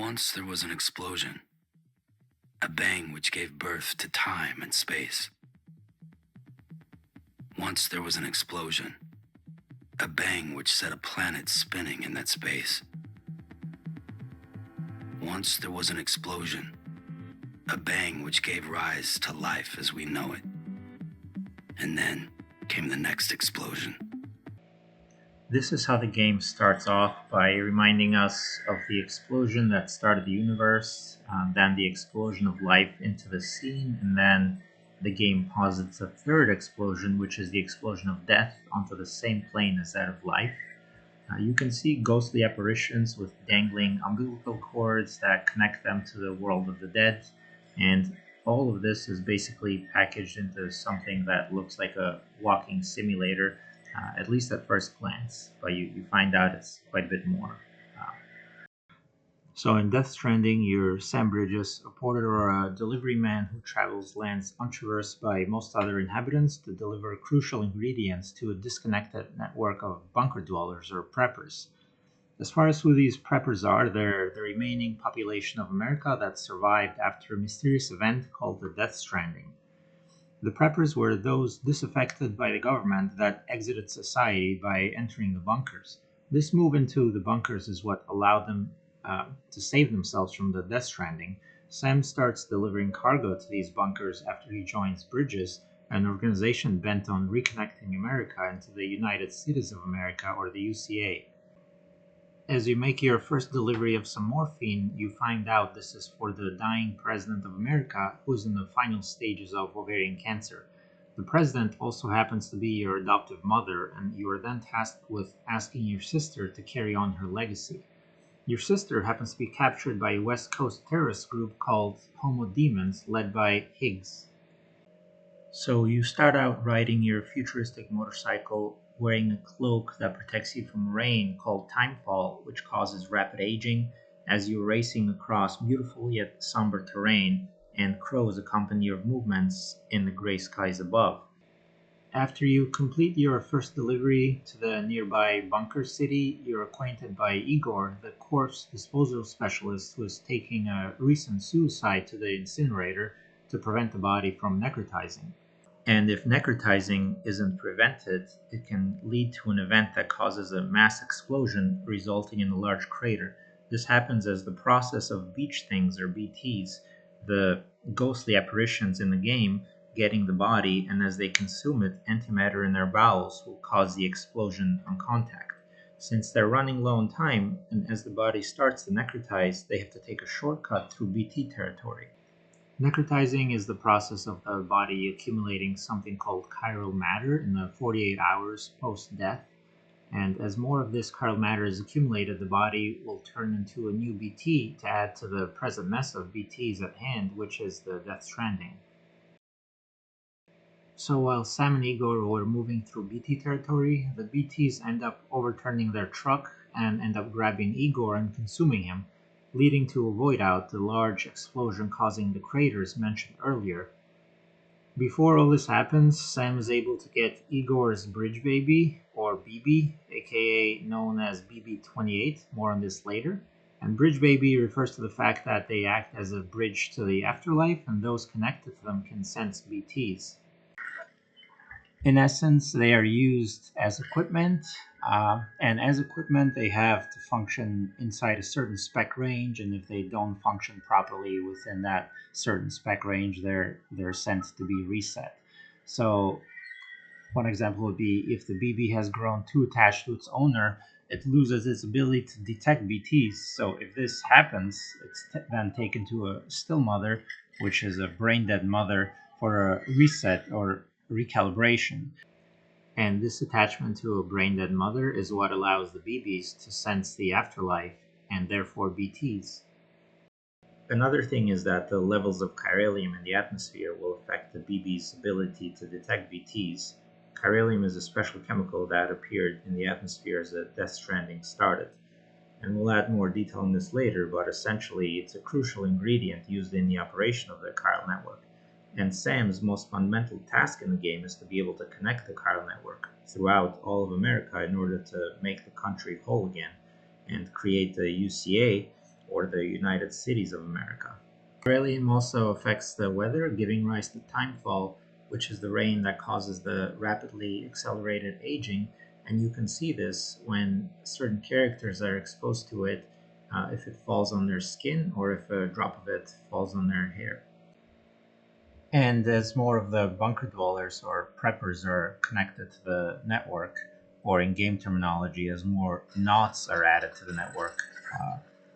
Once there was an explosion, a bang which gave birth to time and space. Once there was an explosion, a bang which set a planet spinning in that space. Once there was an explosion, a bang which gave rise to life as we know it. And then came the next explosion. This is how the game starts off, by reminding us of the explosion that started the universe, then the explosion of life into the scene, and then the game posits a third explosion, which is the explosion of death onto the same plane as that of life. You can see ghostly apparitions with dangling umbilical cords that connect them to the world of the dead, and all of this is basically packaged into something that looks like a walking simulator, at least at first glance, but you find out it's quite a bit more. Uh, so in Death Stranding, you're Sam Bridges, a porter or a delivery man who travels lands untraversed by most other inhabitants to deliver crucial ingredients to a disconnected network of bunker dwellers or preppers. As far as who these preppers are, they're the remaining population of America that survived after a mysterious event called the Death Stranding. The preppers were those disaffected by the government that exited society by entering the bunkers. This move into the bunkers is what allowed them to save themselves from the Death Stranding. Sam starts delivering cargo to these bunkers after he joins Bridges, an organization bent on reconnecting America into the United States of America, or the UCA. As you make your first delivery of some morphine, you find out this is for the dying President of America, who's in the final stages of ovarian cancer. The President also happens to be your adoptive mother, and you are then tasked with asking your sister to carry on her legacy. Your sister happens to be captured by a West Coast terrorist group called Homo Demons, led by Higgs. So you start out riding your futuristic motorcycle, wearing a cloak that protects you from rain called timefall, which causes rapid aging, as you're racing across beautiful yet somber terrain, and crows accompany your movements in the gray skies above. After you complete your first delivery to the nearby bunker city, you're acquainted by Igor, the corpse disposal specialist who is taking a recent suicide to the incinerator to prevent the body from necrotizing. And if necrotizing isn't prevented, it can lead to an event that causes a mass explosion, resulting in a large crater. This happens as the process of beach things, or BTs, the ghostly apparitions in the game, getting the body, and as they consume it, antimatter in their bowels will cause the explosion on contact. Since they're running low on time, and as the body starts to necrotize, they have to take a shortcut through BT territory. Necrotizing is the process of the body accumulating something called chiral matter in the 48 hours post death. And as more of this chiral matter is accumulated, the body will turn into a new BT to add to the present mess of BTs at hand, which is the Death Stranding. So while Sam and Igor were moving through BT territory, the BTs end up overturning their truck and end up grabbing Igor and consuming him, leading to a void out, the large explosion causing the craters mentioned earlier. Before all this happens, Sam is able to get Igor's bridge baby, or BB, aka known as BB-28, more on this later. And bridge baby refers to the fact that they act as a bridge to the afterlife, and those connected to them can sense BTs. In essence, they are used as equipment, and as equipment, they have to function inside a certain spec range. And if they don't function properly within that certain spec range, they're sent to be reset. So, one example would be if the BB has grown too attached to its owner, it loses its ability to detect BTs. So, if this happens, it's then taken to a still mother, which is a brain dead mother, for a reset or recalibration. And this attachment to a brain dead mother is what allows the BBs to sense the afterlife and therefore BTs. Another thing is that the levels of chiralium in the atmosphere will affect the BB's ability to detect BTs. Chiralium is a special chemical that appeared in the atmosphere as the Death Stranding started. And we'll add more detail on this later, but essentially it's a crucial ingredient used in the operation of the chiral network. And Sam's most fundamental task in the game is to be able to connect the chiral network throughout all of America in order to make the country whole again and create the UCA, or the United Cities of America. Chiralium also affects the weather, giving rise to timefall, which is the rain that causes the rapidly accelerated aging. And you can see this when certain characters are exposed to it, if it falls on their skin or if a drop of it falls on their hair. And as more of the bunker dwellers or preppers are connected to the network, or in game terminology, as more knots are added to the network,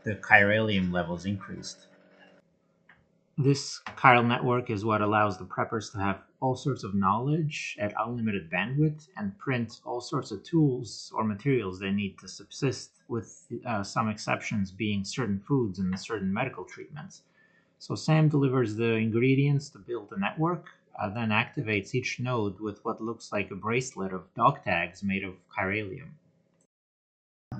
the chiralium levels increased. This chiral network is what allows the preppers to have all sorts of knowledge at unlimited bandwidth and print all sorts of tools or materials they need to subsist, with some exceptions being certain foods and certain medical treatments. So Sam delivers the ingredients to build the network, then activates each node with what looks like a bracelet of dog tags made of chiralium.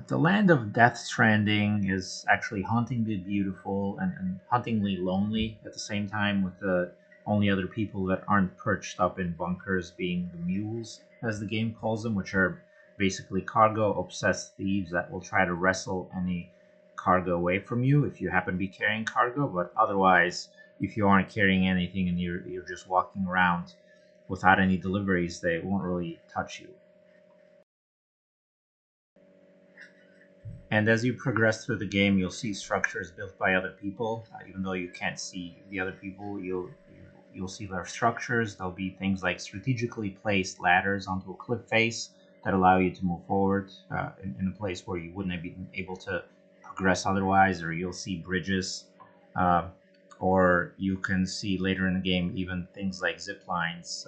The land of Death Stranding is actually hauntingly beautiful and hauntingly lonely at the same time, with the only other people that aren't perched up in bunkers being the mules, as the game calls them, which are basically cargo obsessed thieves that will try to wrestle any cargo away from you if you happen to be carrying cargo, but otherwise, if you aren't carrying anything and you're just walking around without any deliveries, they won't really touch you. And as you progress through the game, you'll see structures built by other people. Even though you can't see the other people, you'll see their structures. There'll be things like strategically placed ladders onto a cliff face that allow you to move forward in a place where you wouldn't have been able to progress otherwise. Or you'll see bridges, or you can see later in the game even things like zip lines.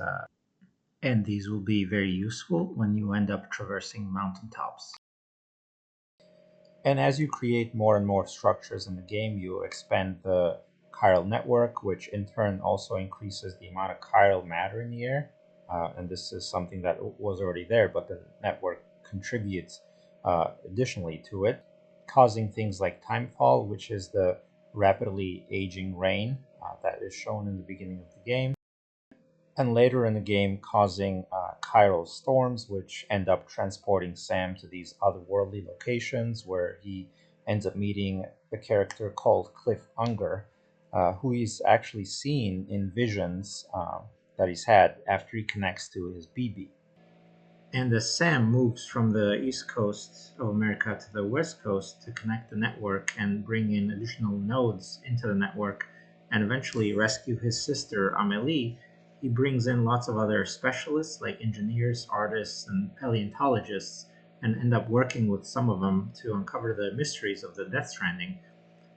And these will be very useful when you end up traversing mountaintops. And as you create more and more structures in the game, you expand the chiral network, which in turn also increases the amount of chiral matter in the air. And this is something that was already there, but the network contributes additionally to it, causing things like timefall, which is the rapidly aging rain that is shown in the beginning of the game, and later in the game causing chiral storms, which end up transporting Sam to these otherworldly locations where he ends up meeting a character called Cliff Unger, who he's actually seen in visions that he's had after he connects to his BB. And as Sam moves from the east coast of America to the west coast to connect the network and bring in additional nodes into the network and eventually rescue his sister Amelie, he brings in lots of other specialists like engineers, artists, and paleontologists, and end up working with some of them to uncover the mysteries of the Death Stranding.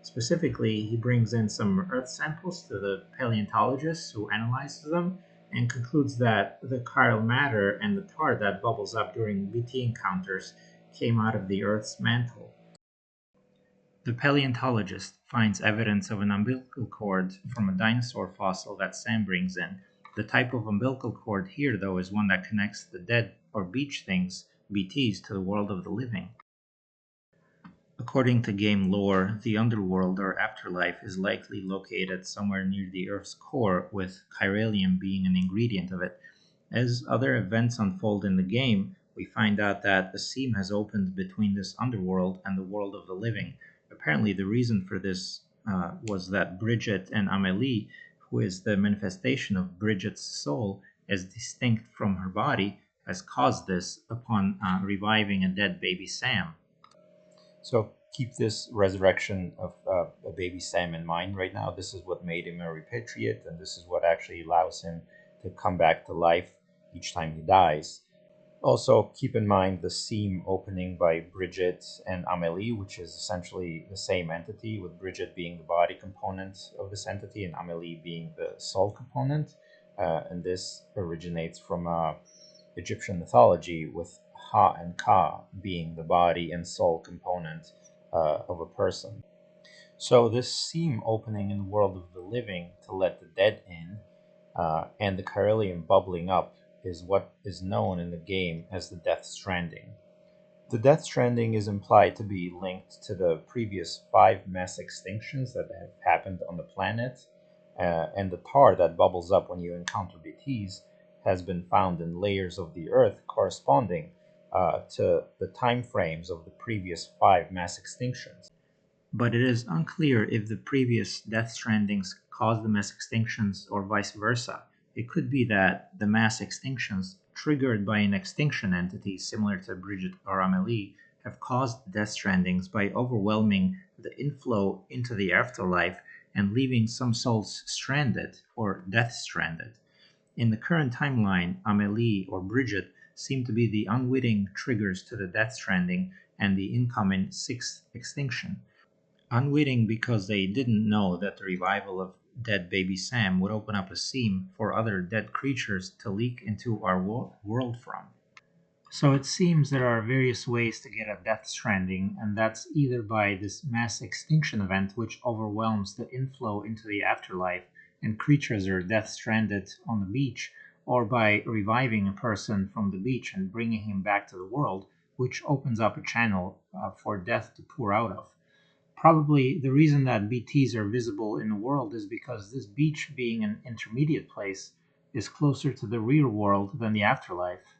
Specifically, he brings in some earth samples to the paleontologist who analyzes them and concludes that the chiral matter and the tar that bubbles up during BT encounters came out of the Earth's mantle. The paleontologist finds evidence of an umbilical cord from a dinosaur fossil that Sam brings in. The type of umbilical cord here, though, is one that connects the dead or beach things, BTs, to the world of the living. According to game lore, the underworld or afterlife is likely located somewhere near the Earth's core, with chiralium being an ingredient of it. As other events unfold in the game, we find out that a seam has opened between this underworld and the world of the living. Apparently, the reason for this was that Bridget and Amelie, who is the manifestation of Bridget's soul as distinct from her body, has caused this upon reviving a dead baby Sam. So keep this resurrection of a baby Sam in mind right now. This is what made him a repatriate, and this is what actually allows him to come back to life each time he dies. Also, keep in mind the seam opening by Bridget and Amelie, which is essentially the same entity, with Bridget being the body component of this entity and Amelie being the soul component. And this originates from Egyptian mythology, with Ha and Ka being the body and soul component of a person. So, this seam opening in the world of the living to let the dead in, and the chiralium bubbling up, is what is known in the game as the Death Stranding. The Death Stranding is implied to be linked to the previous 5 mass extinctions that have happened on the planet, and the tar that bubbles up when you encounter BTs has been found in layers of the Earth corresponding to the time frames of the previous 5 mass extinctions. but it is unclear if the previous Death Strandings caused the mass extinctions or vice versa. It could be that the mass extinctions, triggered by an extinction entity similar to Bridget or Amelie, have caused Death Strandings by overwhelming the inflow into the afterlife and leaving some souls stranded or death stranded. In the current timeline, Amelie or Bridget seem to be the unwitting triggers to the Death Stranding and the incoming sixth extinction. Unwitting because they didn't know that the revival of dead baby Sam would open up a seam for other dead creatures to leak into our world from. So it seems there are various ways to get a Death Stranding, and that's either by this mass extinction event, which overwhelms the inflow into the afterlife and creatures are death stranded on the beach, or by reviving a person from the beach and bringing him back to the world, which opens up a channel for death to pour out of. Probably the reason that BTs are visible in the world is because this beach, being an intermediate place, is closer to the real world than the afterlife.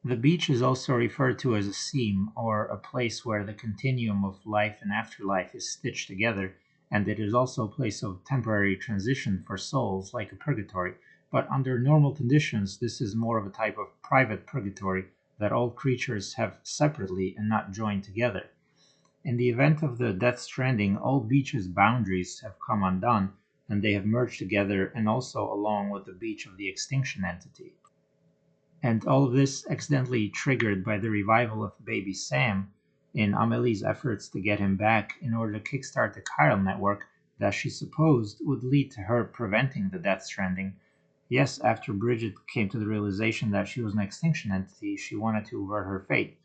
The beach is also referred to as a seam, or a place where the continuum of life and afterlife is stitched together, and it is also a place of temporary transition for souls, like a purgatory. But under normal conditions, this is more of a type of private purgatory that all creatures have separately and not joined together. In the event of the Death Stranding, all beaches' boundaries have come undone, and they have merged together and also along with the beach of the extinction entity. And all of this accidentally triggered by the revival of baby Sam in Amelie's efforts to get him back in order to kickstart the chiral network that she supposed would lead to her preventing the Death Stranding. Yes, after Bridget came to the realization that she was an extinction entity, she wanted to avert her fate.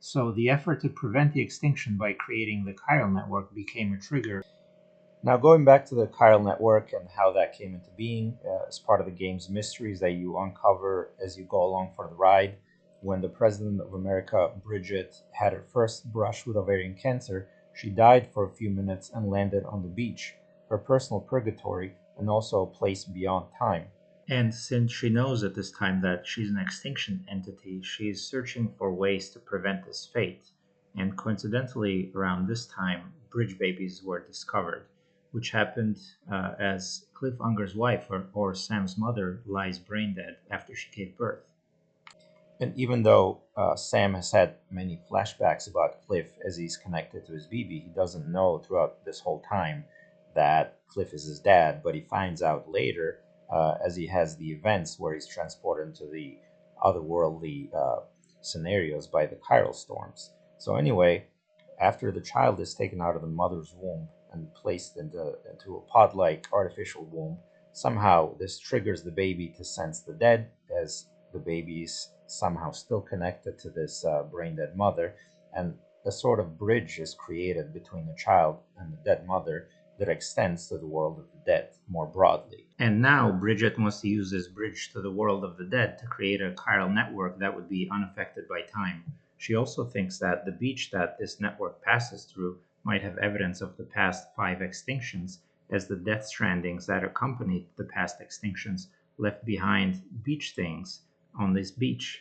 So the effort to prevent the extinction by creating the chiral network became a trigger. Now, going back to the chiral network and how that came into being as part of the game's mysteries that you uncover as you go along for the ride. When the President of America, Bridget, had her first brush with ovarian cancer, she died for a few minutes and landed on the beach, her personal purgatory, and also a place beyond time. And since she knows at this time that she's an extinction entity, she is searching for ways to prevent this fate. And coincidentally, around this time, bridge babies were discovered, which happened as Cliff Unger's wife, or Sam's mother, lies brain dead after she gave birth. And even though Sam has had many flashbacks about Cliff as he's connected to his BB, he doesn't know throughout this whole time that Cliff is his dad, but he finds out later as he has the events where he's transported into the otherworldly scenarios by the chiral storms. So, anyway, after the child is taken out of the mother's womb and placed into a pod like artificial womb, somehow this triggers the baby to sense the dead, as the baby is somehow still connected to this brain dead mother, and a sort of bridge is created between the child and the dead mother that extends to the world of the dead more broadly. And now Bridget wants to use this bridge to the world of the dead to create a chiral network that would be unaffected by time. She also thinks that the beach that this network passes through might have evidence of the past 5 extinctions, as the death strandings that accompanied the past extinctions left behind beach things on this beach.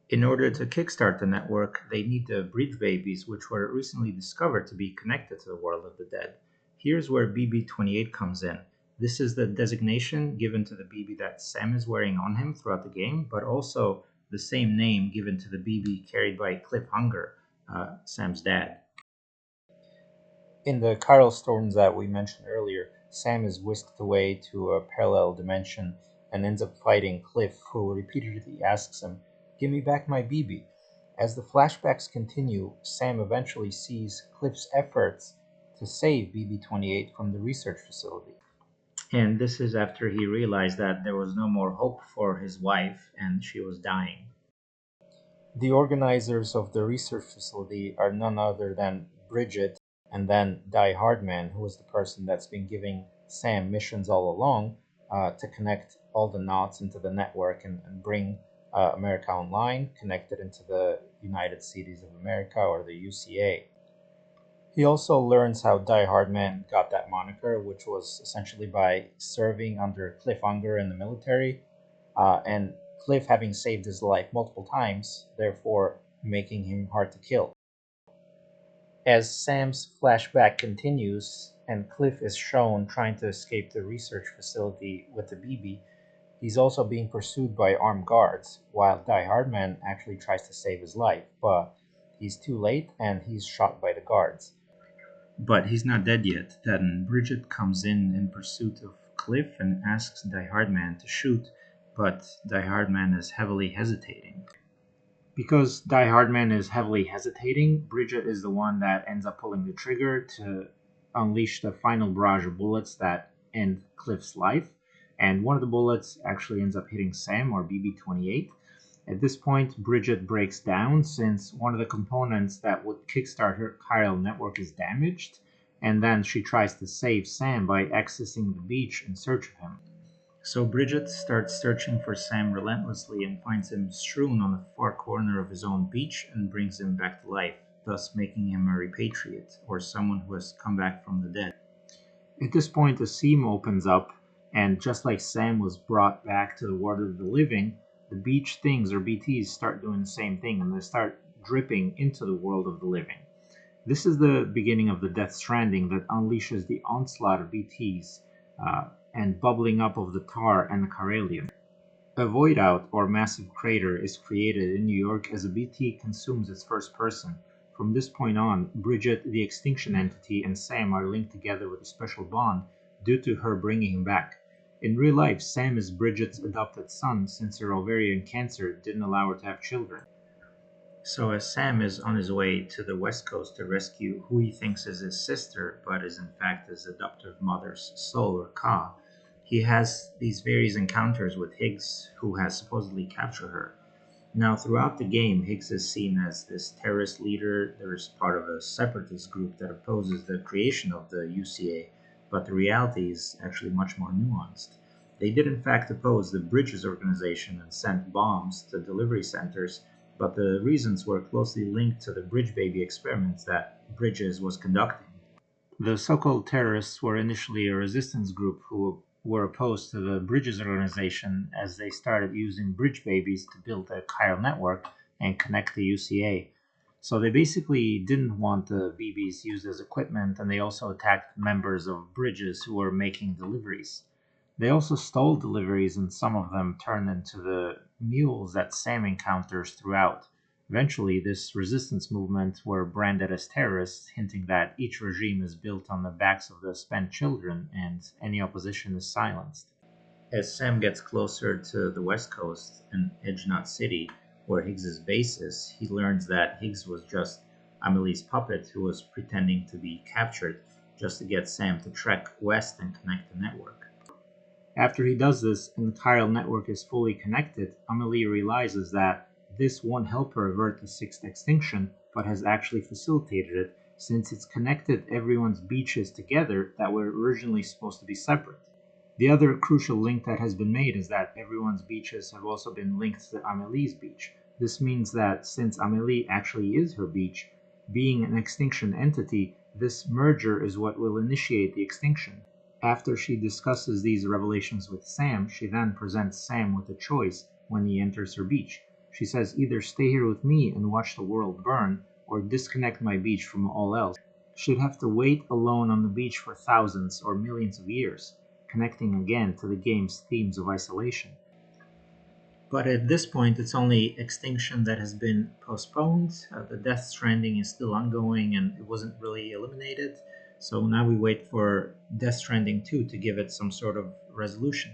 In order to kickstart the network, they need the bridge babies, which were recently discovered to be connected to the world of the dead. Here's where BB-28 comes in. This is the designation given to the BB that Sam is wearing on him throughout the game, but also the same name given to the BB carried by Cliff Hunger, Sam's dad. In the chiral storms that we mentioned earlier, Sam is whisked away to a parallel dimension and ends up fighting Cliff, who repeatedly asks him, "Give me back my BB." As the flashbacks continue, Sam eventually sees Cliff's efforts to save BB-28 from the research facility. And this is after he realized that there was no more hope for his wife and she was dying. The organizers of the research facility are none other than Bridget and then Die Hardman, who is the person that's been giving Sam missions all along to connect all the knots into the network and bring America Online connected into the United Cities of America, or the UCA. He also learns how Die Hardman got that moniker, which was essentially by serving under Cliff Unger in the military, and Cliff having saved his life multiple times, therefore making him hard to kill. As Sam's flashback continues and Cliff is shown trying to escape the research facility with the BB, he's also being pursued by armed guards, while Die Hardman actually tries to save his life, but he's too late and he's shot by the guards. But he's not dead yet. Then Bridget comes in pursuit of Cliff and asks Die Hardman to shoot, but Die Hardman is heavily hesitating. Because Die Hardman is heavily hesitating, Bridget is the one that ends up pulling the trigger to unleash the final barrage of bullets that end Cliff's life. And one of the bullets actually ends up hitting Sam, or BB-28. At this point, Bridget breaks down since one of the components that would kickstart her chiral network is damaged, and then she tries to save Sam by accessing the beach in search of him. So Bridget starts searching for Sam relentlessly and finds him strewn on the far corner of his own beach and brings him back to life, thus making him a repatriate, or someone who has come back from the dead. At this point, a seam opens up, and just like Sam was brought back to the world of the living, the beach things, or BTs, start doing the same thing, and they start dripping into the world of the living. This is the beginning of the Death Stranding that unleashes the onslaught of BTs and bubbling up of the tar and the Caralium. A void out or massive crater is created in New York as a BT consumes its first person. From this point on, Bridget, the extinction entity, and Sam are linked together with a special bond due to her bringing him back. In real life, Sam is Bridget's adopted son since her ovarian cancer didn't allow her to have children. So, as Sam is on his way to the West Coast to rescue who he thinks is his sister, but is in fact his adoptive mother's soul, or Ka, he has these various encounters with Higgs, who has supposedly captured her. Now, throughout the game, Higgs is seen as this terrorist leader. There is part of a separatist group that opposes the creation of the UCA, but the reality is actually much more nuanced. They did, in fact, oppose the Bridges organization and sent bombs to delivery centers, but the reasons were closely linked to the Bridge Baby experiments that Bridges was conducting. The so-called terrorists were initially a resistance group who were opposed to the Bridges organization as they started using bridge babies to build a chiral network and connect the UCA. So they basically didn't want the BBs used as equipment, and they also attacked members of Bridges who were making deliveries. They also stole deliveries, and some of them turned into the mules that Sam encounters throughout. Eventually, this resistance movement were branded as terrorists, hinting that each regime is built on the backs of the spent children and any opposition is silenced. As Sam gets closer to the West Coast and Edge Knot City, where Higgs's base is, he learns that Higgs was just Amelie's puppet who was pretending to be captured just to get Sam to trek west and connect the network. After he does this and the chiral network is fully connected, Amelie realizes that this won't help her avert the sixth extinction, but has actually facilitated it since it's connected everyone's beaches together that were originally supposed to be separate. The other crucial link that has been made is that everyone's beaches have also been linked to Amelie's beach. This means that since Amelie actually is her beach, being an extinction entity, this merger is what will initiate the extinction. After she discusses these revelations with Sam, she then presents Sam with a choice when he enters her beach. She says, either stay here with me and watch the world burn, or disconnect my beach from all else. She'd have to wait alone on the beach for thousands or millions of years, connecting again to the game's themes of isolation. But at this point, it's only extinction that has been postponed. The Death Stranding is still ongoing and it wasn't really eliminated. So now we wait for Death Stranding 2 to give it some sort of resolution.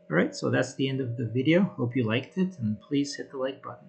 Alright, so that's the end of the video. Hope you liked it and please hit the like button.